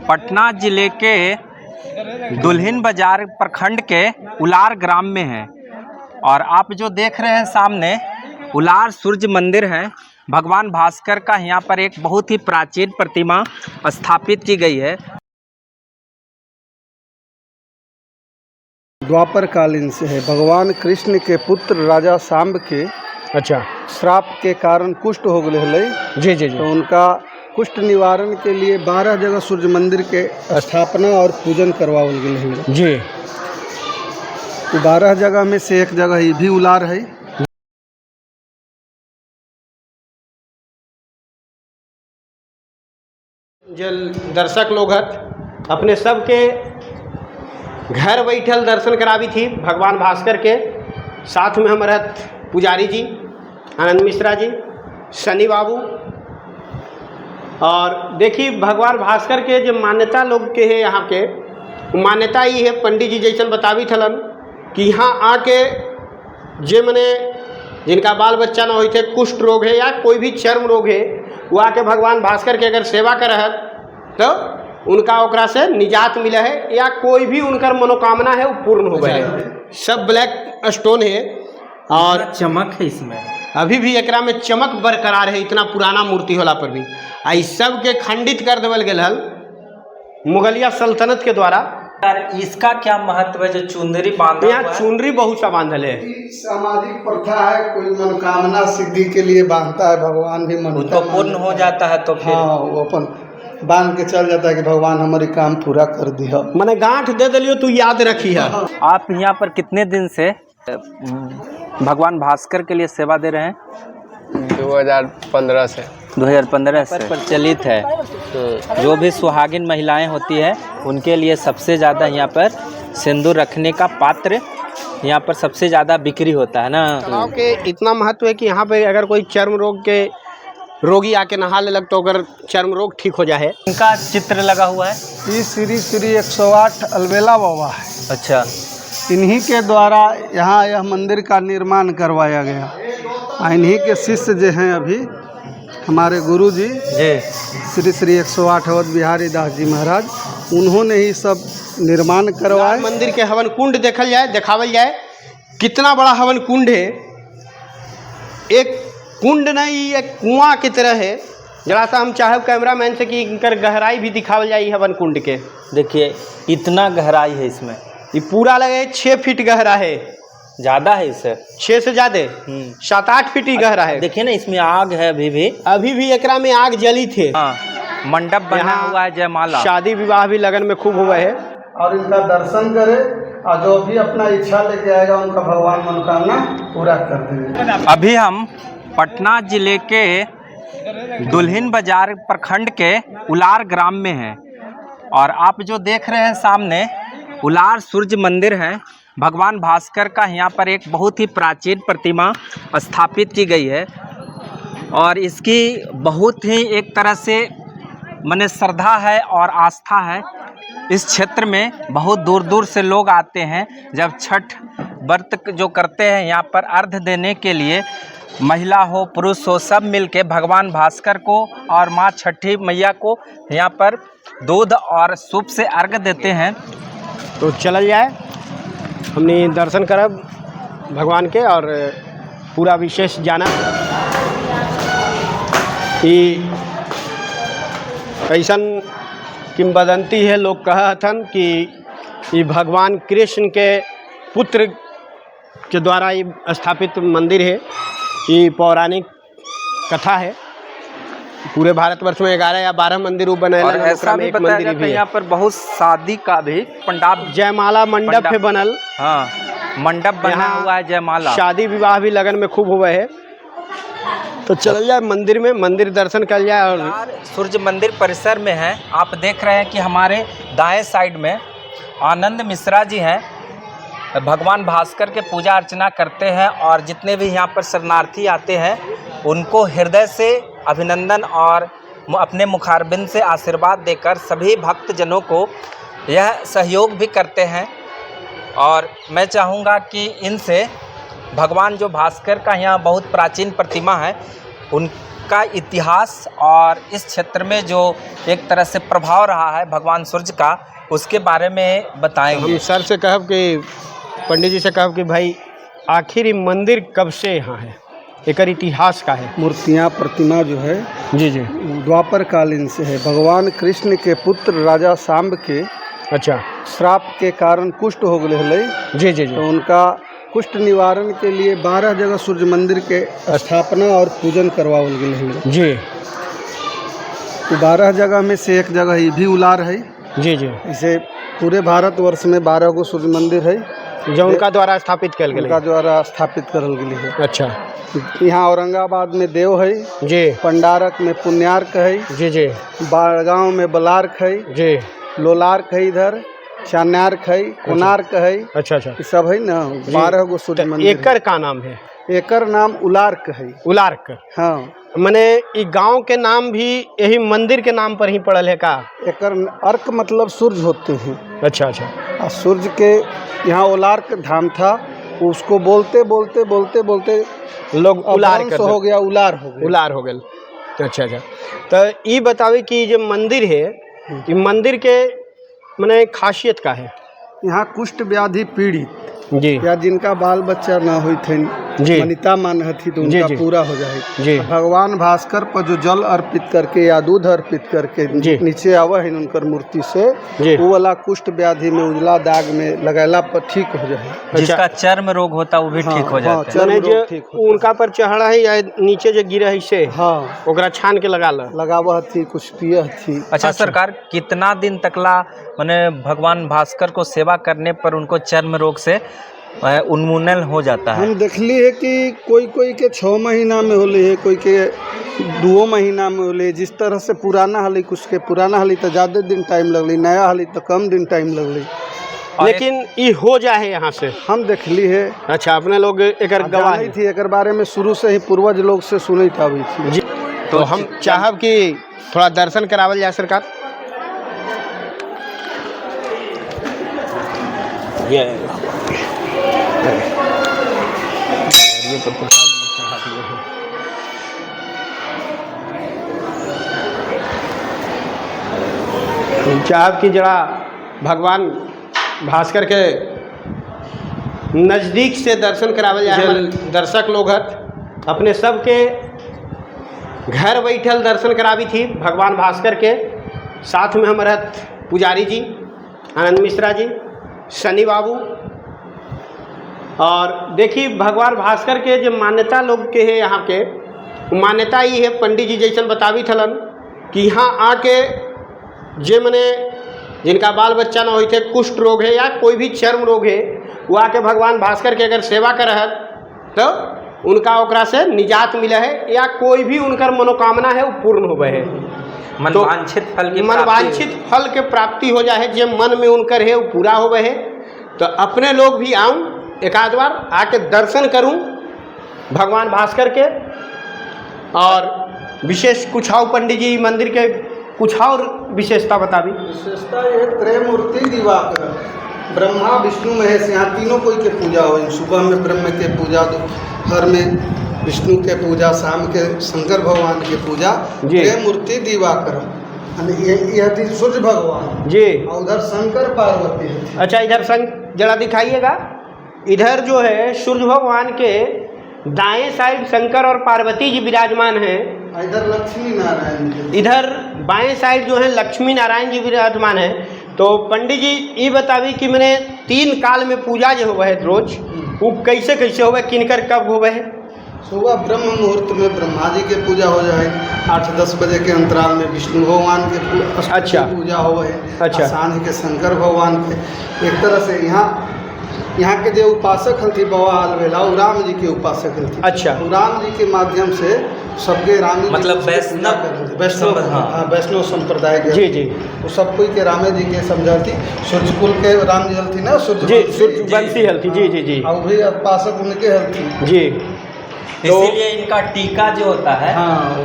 पटना जिले के दुल्हिन बाजार प्रखंड के उलार ग्राम में है और आप जो देख रहे हैं सामने उलार सूर्य मंदिर है। भगवान भास्कर का यहाँ पर एक बहुत ही प्राचीन प्रतिमा स्थापित की गई है। द्वापर कालीन से है। भगवान कृष्ण के पुत्र राजा सांब के श्राप के कारण कुष्ठ हो गए जी। तो उनका कुष्ठ निवारण के लिए 12 जगह सूर्य मंदिर के स्थापना और पूजन करवावल गए जी। तो 12 जगह में से एक जगह ये भी उलार है। जल दर्शक लोग अपने सबके घर बैठल दर्शन करावी थी भगवान भास्कर के। साथ में हमारे पुजारी जी आनंद मिश्रा जी, शनि बाबू। और देखिए भगवान भास्कर के जो मान्यता लोग के है यहाँ के मान्यता ये है, पंडित जी जैसन बतावी थलन कि यहाँ आके जे मने जिनका बाल बच्चा ना होते, कुष्ठ रोग है या कोई भी चर्म रोग है, वो आके भगवान भास्कर के अगर सेवा करत तो उनका ओकरा से निजात मिले है या कोई भी उनकर मनोकामना है वो पूर्ण हो गए। सब ब्लैक स्टोन है और चमक है इसमें, अभी भी एकरा में चमक बरकरार है। इतना पुराना मूर्ति होला पर भी आई सब के खंडित कर देवल गेल हल मुगलिया सल्तनत के द्वारा। इसका क्या महत्व है जो चुंदरी बांधा? यहाँ चुनरी बहुत सा बांधल है। सामाजिक प्रथा है, कोई मनोकामना सिद्धि के लिए बांधता है, भगवान भी मन तो पूर्ण हो जाता है तो फिर वो अपन बांध के चल जाता है कि भगवान हमारी काम पूरा कर दिया। मैंने गांठ दे दिलियो तू याद रखी है। आप यहाँ पर कितने दिन से भगवान भास्कर के लिए सेवा दे रहे हैं? 2015 से 2015 से प्रचलित है। जो भी सुहागिन महिलाएं होती है उनके लिए सबसे ज़्यादा यहाँ पर सिंदूर रखने का पात्र यहाँ पर सबसे ज़्यादा बिक्री होता है ना। तालाब के इतना महत्व है कि यहाँ पे अगर कोई चर्म रोग के रोगी आके नहा ले लग तो अगर चर्म रोग ठीक हो जाए। इनका चित्र लगा हुआ है। ये श्री 108 अलबेला बाबा है। अच्छा, इन्हीं के द्वारा यहाँ यह मंदिर का निर्माण करवाया गया। इन्हीं के शिष्य जो हैं अभी हमारे गुरु जी श्री 108 अवध बिहारी दास जी महाराज, उन्होंने ही सब निर्माण करवाया। मंदिर के हवन कुंड देखल जाए, दिखावल जाए कितना बड़ा हवन कुंड है। एक कुंड नहीं, एक कुआं की तरह है। जरा सा हम चाहे कैमरामैन से कि इनकर गहराई भी दिखावल जाए हवन कुंड के। देखिए इतना गहराई है इसमें, ये पूरा लगे 6 फीट गहरा है। ज़्यादा है इससे, 6 से ज़्यादा 7-8 फीट ही गहरा है। देखिए ना इसमें आग है अभी भी एकरा में आग जली थे। हाँ, मंडप बना हुआ है, जयमाला, शादी विवाह भी लगन में खूब हुआ है। और इनका दर्शन करे और जो भी अपना इच्छा लेके आएगा उनका भगवान मनोकामना पूरा कर देंगे। अभी हम पटना जिले के दुल्हिन बाजार प्रखंड के उलार ग्राम में हैं और आप जो देख रहे हैं सामने उलार सूर्य मंदिर है। भगवान भास्कर का यहाँ पर एक बहुत ही प्राचीन प्रतिमा स्थापित की गई है और इसकी बहुत ही एक तरह से माने श्रद्धा है और आस्था है। इस क्षेत्र में बहुत दूर दूर से लोग आते हैं। जब छठ व्रत जो करते हैं यहाँ पर अर्घ देने के लिए, महिला हो पुरुष हो सब मिलके भगवान भास्कर को और माँ छठी मैया को यहाँ पर दूध और सूप से अर्घ देते हैं। तो चल जाए हमने दर्शन करब भगवान के और पूरा विशेष जाना कि ऐसन किंवदंती है। लोग कहथन कि ये भगवान कृष्ण के पुत्र के द्वारा ये स्थापित मंदिर है। ये पौराणिक कथा है। पूरे भारतवर्ष में 11 या 12 मंदिर बने और ऐसा भी बताया जाता है यहाँ पर बहुत शादी का भी पंडाब, जयमाला मंडप है बनल। हाँ, मंडप बना हुआ है, जयमाला, शादी विवाह भी लगन में खूब हुआ है। तो चल जाए मंदिर में, मंदिर दर्शन कर जाए। और सूर्य मंदिर परिसर में है। आप देख रहे हैं कि हमारे दाएं साइड में आनंद मिश्रा जी हैं। भगवान भास्कर के पूजा अर्चना करते हैं और जितने भी यहाँ पर शरणार्थी आते हैं उनको हृदय से अभिनंदन और अपने मुखारबिंद से आशीर्वाद देकर सभी भक्तजनों को यह सहयोग भी करते हैं। और मैं चाहूँगा कि इनसे भगवान जो भास्कर का यहाँ बहुत प्राचीन प्रतिमा है का इतिहास और इस क्षेत्र में जो एक तरह से प्रभाव रहा है भगवान सूर्य का, उसके बारे में बताएंगे। हम सर से कहब कि पंडित जी से कहब कि भाई आखिर ये मंदिर कब से यहाँ है, एक इतिहास का है। मूर्तियाँ प्रतिमा जो है जी जी। द्वापर कालीन से है। भगवान कृष्ण के पुत्र राजा सांब के अच्छा। श्राप के कारण कुष्ठ हो गए हलै। जी जी जी। तो उनका कुष्ठ निवारण के लिए 12 जगह सूर्य मंदिर के स्थापना और पूजन करवावल गए हलै। जी। तो 12 जगह में से एक जगह ये भी उलार है। जी जी। इसे पूरे भारतवर्ष में 12 गो सूर्य मंदिर है जो उनका द्वारा स्थापित कल गए। उनका द्वारा स्थापित करल गई है। अच्छा। यहाँ औरंगाबाद में देव है जी। पंडारक में पुण्यार्क है जी जी। बाड़गांव में बलार्क है जी। लोलार्क है, इधर चान्यार्क है, कोणार्क है। अच्छा अच्छा। ये सब है ना 12 गो सूर्य मंदिर। एकर का नाम है? एकर नाम उलार्क है। उलार्क। हाँ, मैंने ये गांव के नाम भी यही मंदिर के नाम पर ही पड़ल है का? एकर अर्क मतलब सूर्य होते हैं। अच्छा अच्छा। और सूर्य के यहाँ उलार्क धाम था, उसको बोलते बोलते बोलते बोलते लोग उलार कर हो गया, उलार हो गया। उलार हो गया। अच्छा अच्छा। तो ये बतावे कि जो मंदिर है, ये मंदिर के मैंने खासियत का है? यहाँ कुष्ठ व्याधि पीड़ित जी। या जिनका बाल बच्चा ना हुई थे, जी। मनिता मान हथी तो जी, उनका जी। पूरा हो जाए। जी। भगवान भास्कर पर जो जल अर्पित करके या दूध अर्पित करके जी। नीचे आवा है उनकर मूर्ति से, जी। वो वाला कुष्ठ व्याधि में उजला दाग में लगैला पर ठीक हो जाए। जिसका चर्म रोग होता है वो भी हाँ, ठीक हो हाँ, जाता है। चर्म मैंने रोग जो ठीक होता उनका पर चढ़ा है या नीचे जो गिरा है से, हाँ, ओकरा छान के लगा ला। लगावा थी, कुछ पिया थी। अच्छा सरकार, कितना दिन तकला मैंने भगवान भास्कर को सेवा करने पर उनको चर्म रोग से उन्मूलन हो जाता है? हम देखली है कि कोई कोई के 6 महीना में होले है, कोई के 2 महीना में होले। जिस तरह से पुराना हली, कुछ के पुराना हली तो ज़्यादा दिन टाइम लगली, नया हली तो कम दिन टाइम लगली, लेकिन ये हो जाए यहाँ से। हम देखली है। अच्छा, अपने लोग एक गवाह नहीं थी एक बारे में शुरू से ही पूर्वज लोग से सुनी था थी। जी। तो हम चाहब कि थोड़ा दर्शन करावल जाए सरकार। ये तो प्रसाद चढ़ा दिए हैं। चाहब कि जरा भगवान भास्कर के नज़दीक से दर्शन करावल जाए। दर्शक लोग अपने सबके घर बैठल दर्शन करावी थी भगवान भास्कर के। साथ में हमारे पुजारी जी आनंद मिश्रा जी, शनि बाबू। और देखिए भगवान भास्कर के जो मान्यता लोग के है यहाँ के, मान्यता ये है पंडित जी जैसन बतावी थलन कि यहाँ आके जे मने जिनका बाल बच्चा ना होते, कुष्ठ रोग है या कोई भी चर्म रोग है, वो आके भगवान भास्कर के अगर सेवा करत तो उनका ओकरा से निजात मिला है, या कोई भी उनकर मनोकामना है वो पूर्ण होवे है। मनवांछित फल की मनवांछित फल के प्राप्ति हो जाए, जो मन में उनकर है वो पूरा होवे है। तो अपने लोग भी आऊँ एक आध बार आके दर्शन करूं भगवान भास्कर के। और विशेष कुछ आओ पंडित जी मंदिर के कुछ और विशेषता बताबी। विशेषता ये त्रैमूर्ति दिवाकर, ब्रह्मा विष्णु महेश, यहाँ तीनों कोई के पूजा हो। सुबह में ब्रह्म के पूजा, दोपहर में विष्णु के पूजा, शाम के शंकर भगवान के पूजा। त्रैमूर्ति दिवाकर यह सूर्य भगवान जी, और उधर शंकर पार्वती है। अच्छा, इधर जरा दिखाइएगा। इधर जो है सूर्य भगवान के दाएं साइड शंकर और पार्वती जी विराजमान हैं। इधर लक्ष्मी नारायण जी, इधर बाएं साइड जो है लक्ष्मी नारायण जी विराजमान है। तो पंडित जी ये बतावी कि मैंने 3 काल में पूजा जो होवे है रोज, वो कैसे कैसे होवे, किनकर कब होवे है? सुबह ब्रह्म मुहूर्त में ब्रह्मा जी के पूजा हो जाए, 8-10 बजे के अंतराल में विष्णु भगवान के अच्छा पूजा हो है। अच्छा, सांझ के शंकर भगवान के। एक तरह से यहाँ के जो उपासक हल्थी बाबा आलवेला, वो राम जी के उपासक हल्थी। अच्छा, राम जी के माध्यम से सबके राम जी मतलब वैष्णव संप्रदाय के जी जी, वो सब कोई के रामे जी के समझाती। सूर्यकुल के राम जी हल्थी ना, सूर्यवंशी हल्थी। जी जी जी, और भी उपासक उनके हल्थी जी। इसीलिए इनका टीका जो होता है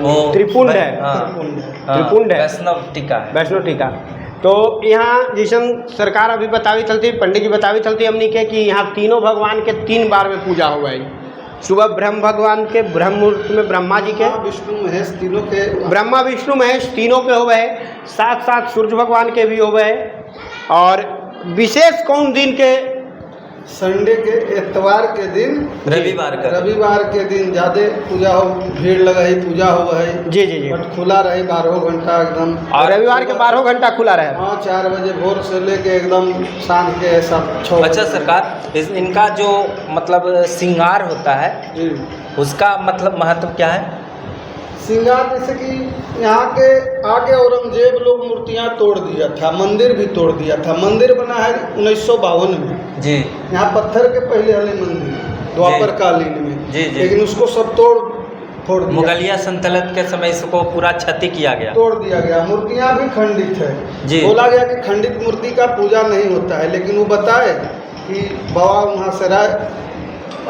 वो त्रिपुंड है। त्रिपुंड है, वैष्णव टीका है, वैष्णव टीका। तो यहाँ जैसन सरकार अभी बतावी चलती, पंडित जी बतावी चलती हमनी के कि यहाँ तीनों भगवान के 3 बार में पूजा हुआ है। सुबह ब्रह्म भगवान के ब्रह्म मुहूर्त में ब्रह्मा जी के, विष्णु महेश तीनों के, ब्रह्मा विष्णु महेश तीनों के हो गए, साथ साथ सूर्य भगवान के भी हो गए। और विशेष कौन दिन के? संडे के, एतवार के दिन, रविवार के दिन ज़्यादा पूजा हो, भीड़ लगा है, पूजा हो है। जी जी जी। बट खुला रहे 12 घंटा एकदम। और रविवार के 12 घंटा खुला रहे। हाँ, 4 बजे भोर से लेके एकदम शाम के सब 6। अच्छा सरकार, इनका जो मतलब श्रृंगार होता है जी, उसका मतलब महत्व क्या है? श्रृंगार जैसे कि यहाँ के आगे औरंगजेब लोग मूर्तियाँ तोड़ दिया था, मंदिर भी तोड़ दिया था। मंदिर बना है 1952 में जी। यहाँ पत्थर के पहले वाले मंदिर द्वापर कालीन में, जी जी। लेकिन उसको सब तोड़ फोड़ दिया। मुगलिया सल्तनत के समय इसको पूरा क्षति किया गया, तोड़ दिया गया। मूर्तियाँ भी खंडित है जी। बोला गया कि खंडित मूर्ति का पूजा नहीं होता है, लेकिन वो बताए कि बाबा वहाँ से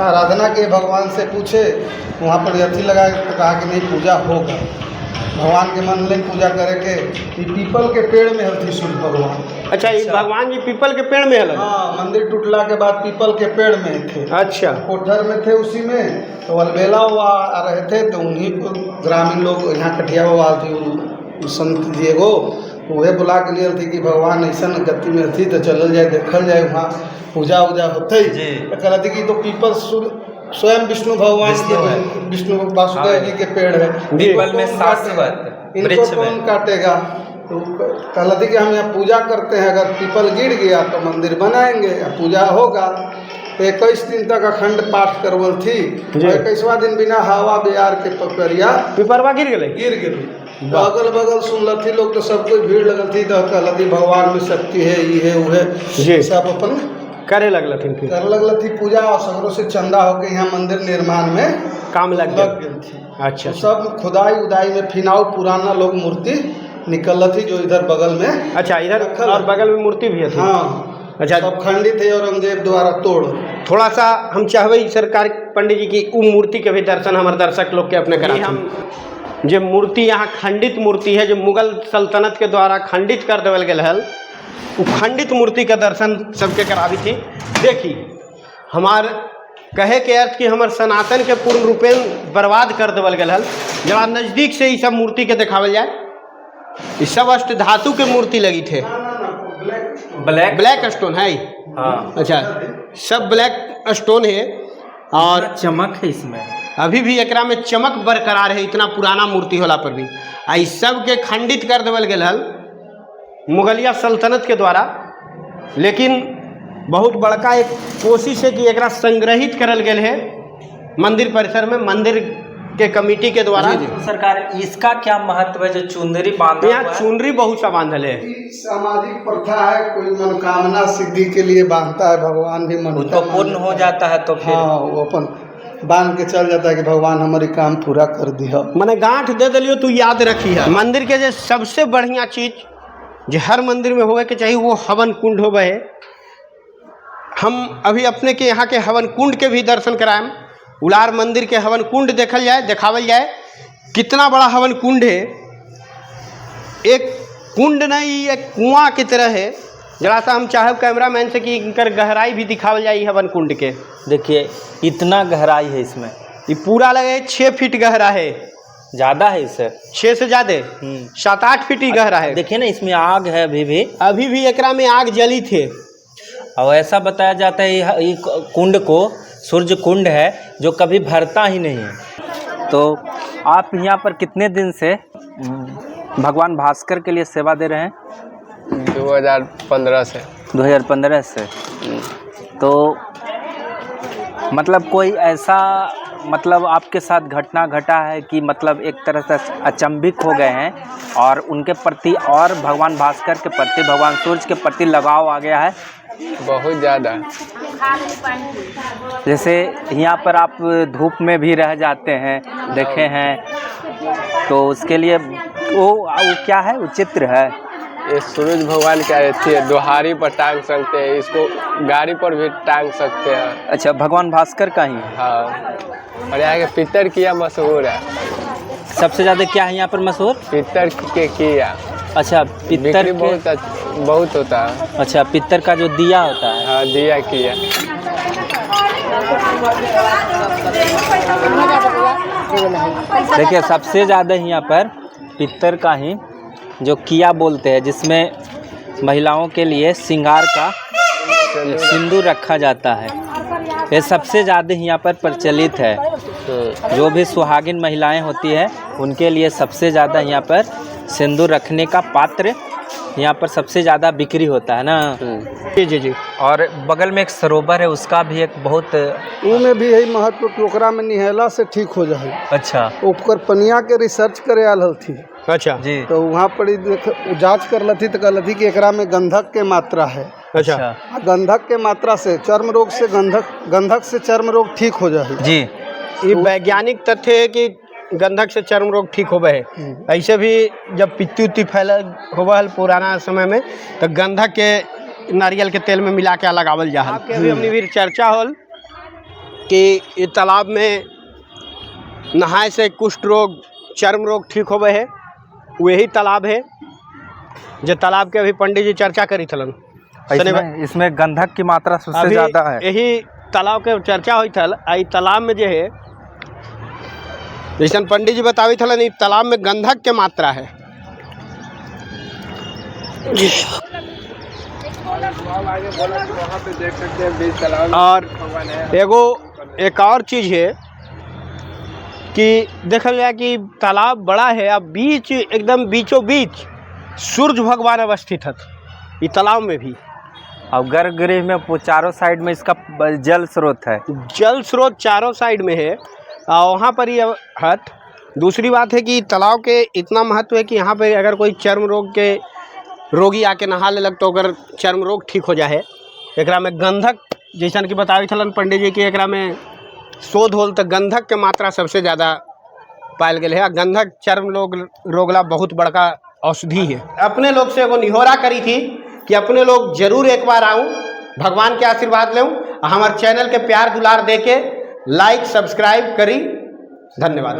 आराधना के भगवान से पूछे, वहाँ पर अथी लगाए तो कहा कि नहीं पूजा होगा। भगवान के मन में पूजा करे के पीपल के पेड़ में हल्थी सूर्य भगवान। अच्छा, ये भगवान जी पीपल के पेड़ में हल? हाँ, मंदिर टूटला के बाद पीपल के पेड़ में थे। अच्छा, कोठर में थे उसी में, तो अलबेला हुआ आ रहे थे, तो उन्हीं को ग्रामीण लोग यहाँ कटिया बाबा थी संत जी एगो, वह बुला के लिए थी कि भगवान ऐसा गति में थी तो चलल जाए, देखल जाए, वहाँ पूजा उजा होते ही। तो कहती कि तो पीपल स्वयं विष्णु भगवान के, विष्णु वासुदेव जी के पेड़ है, पीपल में शाश्वत इनको कौन काटेगा? तो कहती कि हम यहाँ पूजा करते हैं, अगर पीपल गिर गया तो मंदिर बनाएंगे, पूजा होगा। तो 21 दिन तक अखंड पाठ करवल थी। 21वां दिन बिना हवा बिहार के पकड़िया पिपरवा गिर गई। तो अगल बगल सुनल थी लोग, तो सब कोई भीड़ लगल थी। तो कहती भगवान में शक्ति है, ये है वो है, सब अपन करे लगल थी पूजा। और सगरों से चंदा होके यहाँ मंदिर निर्माण में काम लग गई थी। अच्छा, तो सब खुदाई उदाई में फिनाऊ पुराना लोग मूर्ति निकल थी जो इधर बगल में। अच्छा, इधर और बगल में मूर्ति भी है? हाँ, अच्छा, सब खंडित है औरंगजेब द्वारा तोड़। थोड़ा सा हम चाहबे सरकार पंडित जी की उ मूर्ति के भी दर्शन हमारे दर्शक लोग के अपने करा। हम जो मूर्ति यहाँ खंडित मूर्ति है, जो मुगल सल्तनत के द्वारा खंडित कर देवल गया है, वो खंडित मूर्ति का दर्शन सबके करावी थी। देखी हमार कहे के अर्थ कि हमार सनातन के पूर्ण रूपेण बर्बाद कर देवल गया है। जरा नज़दीक से ये सब मूर्ति के देखावल जाए। ये सब अष्ट धातु के मूर्ति लगी थे, ब्लैक स्टोन है। हाँ। अच्छा, सब ब्लैक स्टोन है और चमक है इसमें, अभी भी एकरा में चमक बरकरार है, इतना पुराना मूर्ति होला पर भी। आई सब के खंडित कर देवल गया है मुगलिया सल्तनत के द्वारा। लेकिन बहुत बड़का एक कोशिश है कि एकरा संग्रहित करल गया है मंदिर परिसर में, मंदिर के कमेटी के द्वारा। सरकार, इसका क्या महत्व है जो चुंदरी बांधा? यहाँ चुनरी बहुत सा बांधल है। सामाजिक प्रथा है, कोई मनोकामना सिद्धि के लिए बांधता है, भगवान भी मन तो पूर्ण हो जाता है तो फिर हाँ, वो अपन बांध के चल जाता है कि भगवान हमारी काम पूरा कर दिया। मैंने गांठ दे दिलियो, तू याद रखी है। मंदिर के जो सबसे बढ़िया चीज जो हर मंदिर में होवे के चाहिए वो हवन कुंड होवे है। हम अभी अपने के यहाँ के हवन कुंड के भी दर्शन कराएं। उलार मंदिर के हवन कुंड देखल जाए, दिखावल जाए कितना बड़ा हवन कुंड है। एक कुंड नहीं, एक कुआं की तरह है। जरा सा हम चाहे कैमरामैन से कि इनकर गहराई भी दिखावल जाए हवन कुंड के। देखिए इतना गहराई है इसमें, ये पूरा लगे 6 फीट गहरा है, ज़्यादा है इससे, 6 से ज़्यादा 7-8 फीट ही गहरा है। देखिए ना, इसमें आग है अभी भी एकरा में आग जली थे। और ऐसा बताया जाता है ये कुंड को सूर्य कुंड है जो कभी भरता ही नहीं है। तो आप यहाँ पर कितने दिन से भगवान भास्कर के लिए सेवा दे रहे हैं? 2015 से। 2015 से। तो मतलब कोई ऐसा मतलब आपके साथ घटना घटा है कि मतलब एक तरह से अचंभित हो गए हैं और उनके प्रति और भगवान भास्कर के प्रति, भगवान सूर्य के प्रति लगाव आ गया है? बहुत ज़्यादा। जैसे यहाँ पर आप धूप में भी रह जाते हैं, देखे हैं, तो उसके लिए वो क्या है, वो चित्र है? ये सूरज भगवान क्या रहती है, दोहारी पर टांग सकते हैं, इसको गाड़ी पर भी टांग सकते हैं। अच्छा, भगवान भास्कर का ही? हाँ, और यहाँ के पित्तर किया मशहूर है। सबसे ज़्यादा क्या है यहाँ पर मशहूर? पित्तर के किया। अच्छा, पित्तर बहुत होता है। अच्छा, पित्तर का जो दिया होता है। हाँ, दिया किया। देखिए सबसे ज़्यादा यहाँ पर पित्तर का ही जो किया बोलते हैं, जिसमें महिलाओं के लिए श्रृंगार का सिंदूर रखा जाता है, ये सबसे ज़्यादा यहाँ पर प्रचलित है। जो भी सुहागिन महिलाएं होती है उनके लिए सबसे ज़्यादा यहाँ पर सिंदूर रखने का पात्र यहाँ पर सबसे ज़्यादा बिक्री होता है ना। जी जी जी। और बगल में एक सरोवर है, उसका भी एक बहुत में भी यही महत्व कि ओकरा में निहला से ठीक हो जाए। अच्छा ओकर पनिया के रिसर्च करे आल थी। अच्छा जी। तो वहाँ पर ही जांच कर लथी तो कहलथी कि एकरा में गंधक के मात्रा है। अच्छा गंधक के मात्रा से चर्म रोग से गंधक से चर्म रोग ठीक हो जाए। जी। ये वैज्ञानिक तथ्य है कि गंधक से चर्म रोग ठीक होवे है। ऐसे भी जब पित्ती उत्ती फैल होवा है पुराना समय में, तो गंधक के नारियल के तेल में मिला के लगावल जा। आपके अभी हमने भी चर्चा होल कि ये तालाब में नहाए से कुष्ठ रोग चर्म रोग ठीक होवे है। वही तालाब है जो तालाब के अभी पंडित जी चर्चा करी थलन। इसमें गंधक की मात्रा सबसे ज़्यादा है। यही तालाब के चर्चा हुई थल। आई तालाब में जो है जैसे पंडित जी बतावी थलन, तालाब में गंधक के मात्रा है। और एक और चीज़ है कि देखल जाए कि तालाब बड़ा है, अब बीच एकदम बीचों बीच सूर्य भगवान अवस्थित है ये तालाब में भी। और गर्भगृह में चारों साइड में इसका जल स्रोत है। जल स्रोत चारों साइड में है और वहाँ पर ये हट। दूसरी बात है कि तालाब के इतना महत्व है कि यहाँ पे अगर कोई चर्म रोग के रोगी आके नहा ले लग तो अगर चर्म रोग ठीक हो जाए। एकरा में गंधक जैसा कि बतावी थलन पंडित जी की, एकरा में शोध होल तो गंधक के मात्रा सबसे ज़्यादा पायल गए है। गंधक चर्म रोगला बहुत बड़का औषधि है। अपने लोग से एगो निहोरा करी थी कि अपने लोग जरूर एक बार आऊँ, भगवान के आशीर्वाद लें, हमारे चैनल के प्यार दुलार दे के लाइक सब्सक्राइब करी। धन्यवाद।